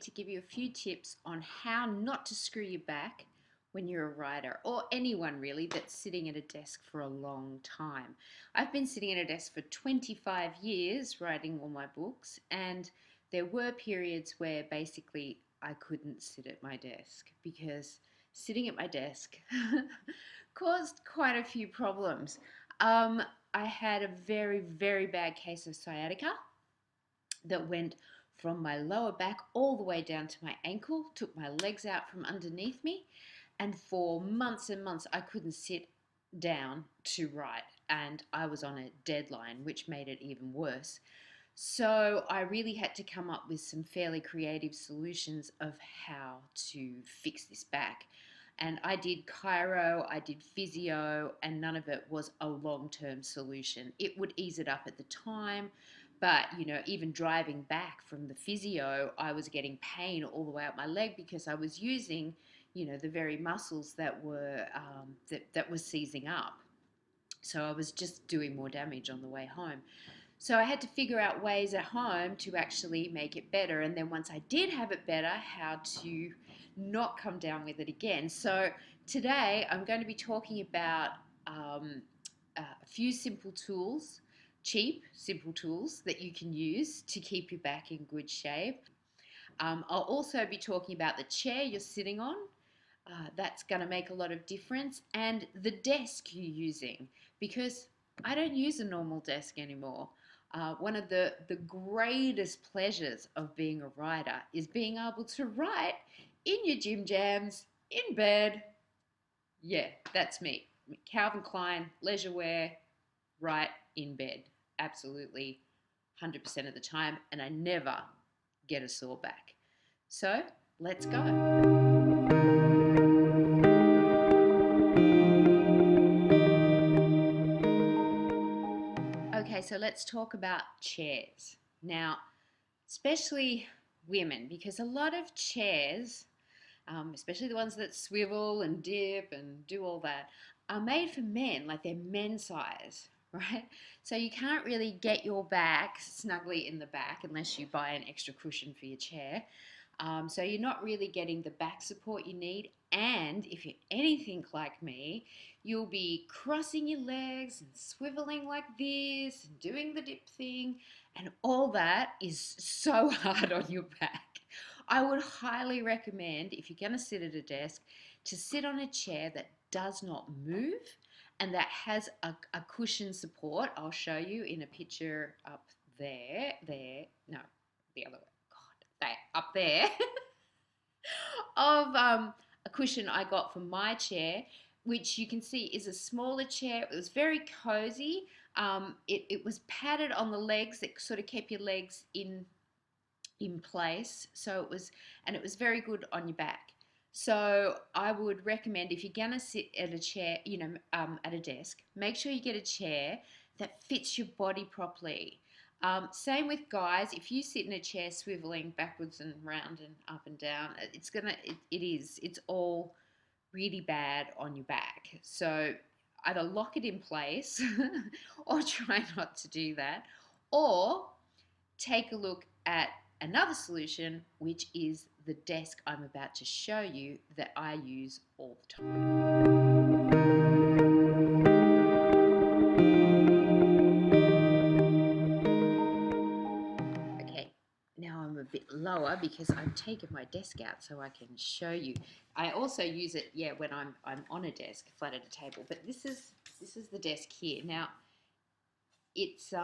to give you a few tips on how not to screw your back when you're a writer, or anyone really that's sitting at a desk for a long time. I've been sitting at a desk for 25 years writing all my books, and there were periods where basically I couldn't sit at my desk because sitting at my desk caused quite a few problems. I had a very, very bad case of sciatica that went from my lower back all the way down to my ankle, took my legs out from underneath me, and for months and months I couldn't sit down to write, and I was on a deadline, which made it even worse. So I really had to come up with some fairly creative solutions of how to fix this back. And I did chiro, I did physio, and none of it was a long-term solution. It would ease it up at the time, but even driving back from the physio, I was getting pain all the way up my leg because I was using, the very muscles that were that was seizing up. So I was just doing more damage on the way home. So I had to figure out ways at home to actually make it better. And then once I did have it better, how to not come down with it again. So today I'm going to be talking about a few simple tools, cheap, simple tools that you can use to keep your back in good shape. I'll also be talking about the chair you're sitting on. That's going to make a lot of difference. And the desk you're using, because I don't use a normal desk anymore. One of the greatest pleasures of being a writer is being able to write in your gym jams, in bed. Yeah, that's me. Calvin Klein, leisure wear, write in bed. Absolutely 100% of the time, and I never get a sore back. So let's go. Okay, so let's talk about chairs. Now, especially women, because a lot of chairs, especially the ones that swivel and dip and do all that, are made for men, like they're men's size, right? So you can't really get your back snugly in the back unless you buy an extra cushion for your chair. So you're not really getting the back support you need. And if you're anything like me, you'll be crossing your legs and swiveling like this and doing the dip thing. And all that is so hard on your back. I would highly recommend, if you're going to sit at a desk, to sit on a chair that does not move and that has a cushion support. I'll show you in a picture up there. No, the other way. Up there of a cushion I got from my chair, which you can see is a smaller chair. It was very cozy. It was padded on the legs that sort of kept your legs in place. So it was very good on your back. So I would recommend, if you're gonna sit at a chair, at a desk, make sure you get a chair that fits your body properly. Same with guys. If you sit in a chair swiveling backwards and round and up and down, it's all really bad on your back. So either lock it in place or try not to do that, or take a look at another solution, which is the desk I'm about to show you that I use all the time. A bit lower because I've taken my desk out so I can show you. I also use it, when I'm on a desk, flat at a table. But this is the desk here. Now, it's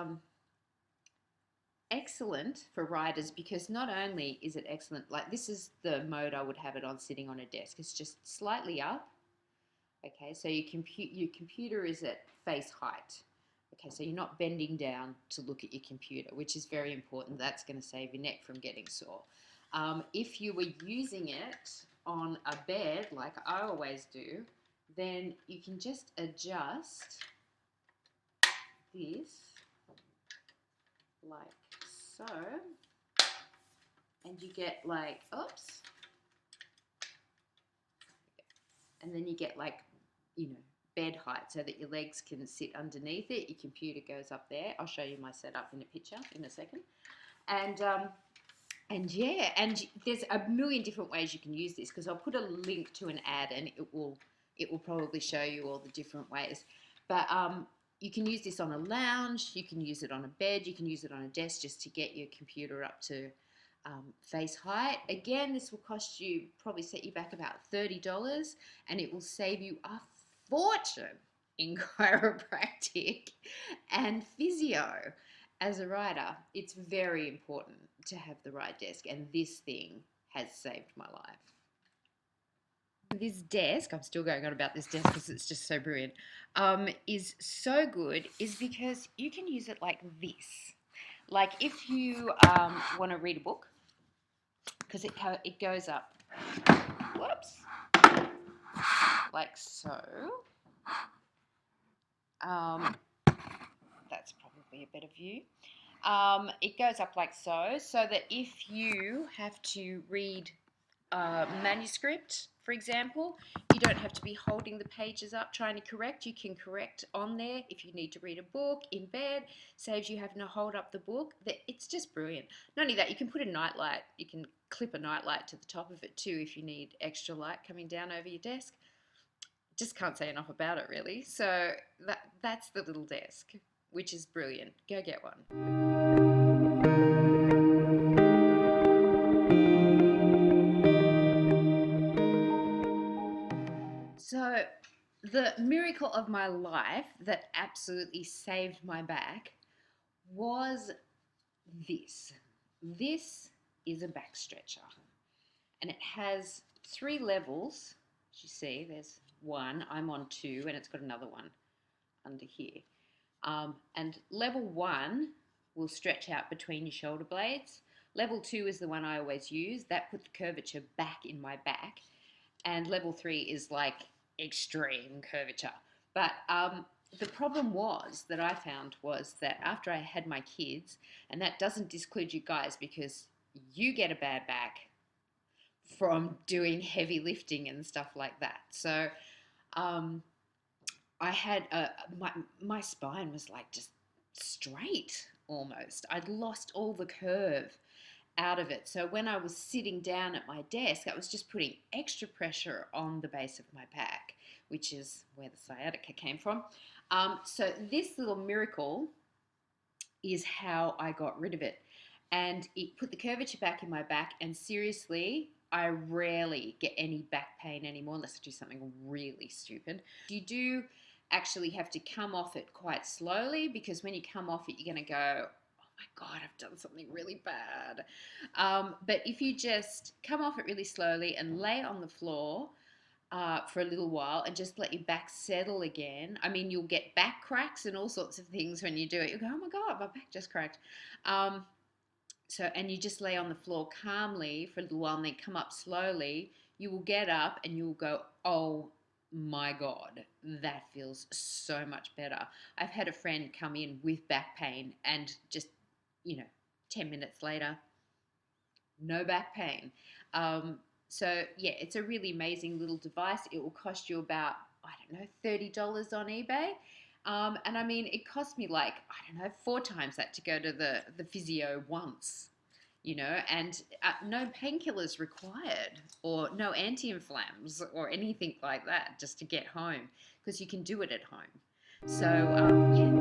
excellent for writers because not only is it excellent, like this is the mode I would have it on sitting on a desk. It's just slightly up. Okay, so your computer is at face height. Okay, so you're not bending down to look at your computer, which is very important. That's going to save your neck from getting sore. If you were using it on a bed, like I always do, then you can just adjust this like so, and you get like, oops, and then you get like, bed height so that your legs can sit underneath it. Your computer goes up there. I'll show you my setup in a picture in a second. And And yeah, and there's a million different ways you can use this, because I'll put a link to an ad and it will probably show you all the different ways. But you can use this on a lounge, you can use it on a bed, you can use it on a desk just to get your computer up to face height. Again, this will cost you, probably set you back about $30, and it will save you a fortune in chiropractic and physio. As a writer, it's very important to have the right desk, and this thing has saved my life. This desk, I'm still going on about this desk because it's just so brilliant, is so good, is because you can use it like this. Like if you want to read a book, because it goes up, whoops, like so. That's probably a better view. It goes up like so, so that if you have to read manuscript, for example, you don't have to be holding the pages up trying to correct. You can correct on there. If you need to read a book in bed, saves you having to hold up the book. It's just brilliant. Not only that, you can put a nightlight. You can clip a nightlight to the top of it too if you need extra light coming down over your desk. Just can't say enough about it, really. So that's the little desk, which is brilliant. Go get one. So the miracle of my life that absolutely saved my back was this. This is a back stretcher, and it has 3 levels. As you see, there's one, I'm on 2, and it's got another one under here. And level 1 will stretch out between your shoulder blades. Level 2 is the one I always use. That put the curvature back in my back. And level 3 is like extreme curvature. But the problem that I found was that after I had my kids, and that doesn't disclude you guys, because you get a bad back from doing heavy lifting and stuff like that. So I had my spine was like just straight almost. I'd lost all the curve out of it. So when I was sitting down at my desk, I was just putting extra pressure on the base of my back, which is where the sciatica came from. So this little miracle is how I got rid of it. And it put the curvature back in my back, and seriously, I rarely get any back pain anymore unless I do something really stupid. You do actually have to come off it quite slowly, because when you come off it, you're going to go, oh my God, I've done something really bad. But if you just come off it really slowly and lay on the floor for a little while and just let your back settle again. I mean, you'll get back cracks and all sorts of things when you do it. You'll go, oh my God, my back just cracked. And you just lay on the floor calmly for a little while and then come up slowly. You will get up and you will go, oh my God, that feels so much better. I've had a friend come in with back pain and just, 10 minutes later, no back pain. So yeah, it's a really amazing little device. It will cost you about, $30 on eBay. And I mean, it cost me 4 times that to go to the physio once, and no painkillers required, or no anti-inflams or anything like that, just to get home, because you can do it at home. So, yeah.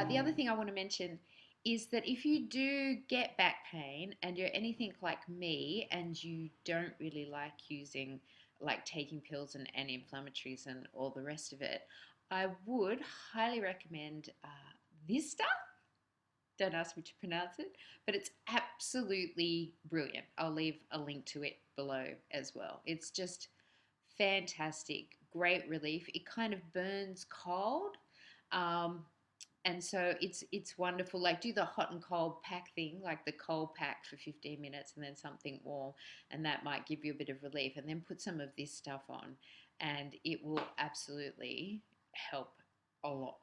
The other thing I want to mention is that if you do get back pain and you're anything like me and you don't really like taking pills and anti-inflammatories and all the rest of it, I would highly recommend this stuff. Don't ask me to pronounce it, but it's absolutely brilliant. I'll leave a link to it below as well. It's just fantastic, great relief. It kind of burns cold. And so it's wonderful. Like, do the hot and cold pack thing, like the cold pack for 15 minutes and then something warm, and that might give you a bit of relief. And then put some of this stuff on, and it will absolutely help a lot.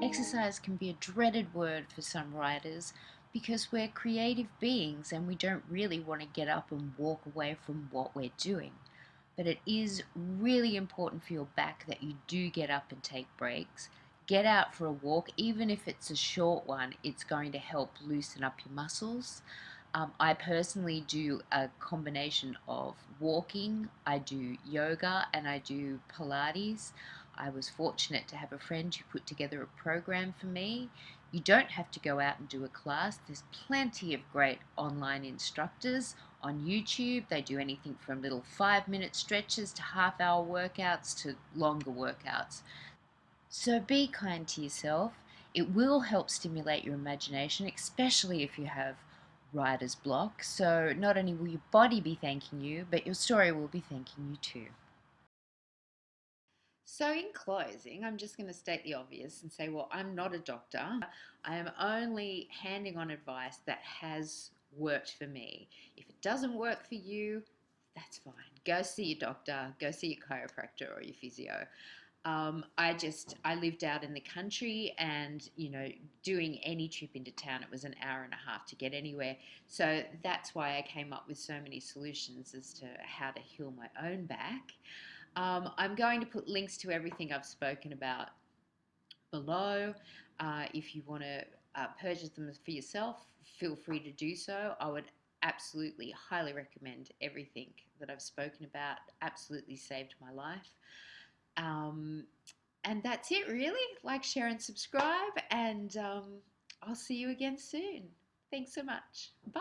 Exercise can be a dreaded word for some writers, because we're creative beings and we don't really want to get up and walk away from what we're doing. But it is really important for your back that you do get up and take breaks. Get out for a walk, even if it's a short one, it's going to help loosen up your muscles. I personally do a combination of walking, I do yoga, and I do Pilates. I was fortunate to have a friend who put together a program for me. You don't have to go out and do a class. There's plenty of great online instructors on YouTube. They do anything from little 5-minute stretches to half-hour workouts to longer workouts. So be kind to yourself. It will help stimulate your imagination, especially if you have writer's block. So not only will your body be thanking you, but your story will be thanking you too. So, in closing, I'm just going to state the obvious and say, well, I'm not a doctor. I am only handing on advice that has worked for me. If it doesn't work for you, that's fine. Go see your doctor, go see your chiropractor or your physio. I lived out in the country, and doing any trip into town, it was an hour and a half to get anywhere. So that's why I came up with so many solutions as to how to heal my own back. I'm going to put links to everything I've spoken about below. If you want to purchase them for yourself, feel free to do so. I would absolutely highly recommend everything that I've spoken about. Absolutely saved my life. Um, and that's it, really. Like, share, and subscribe. And I'll see you again soon. Thanks so much. Bye.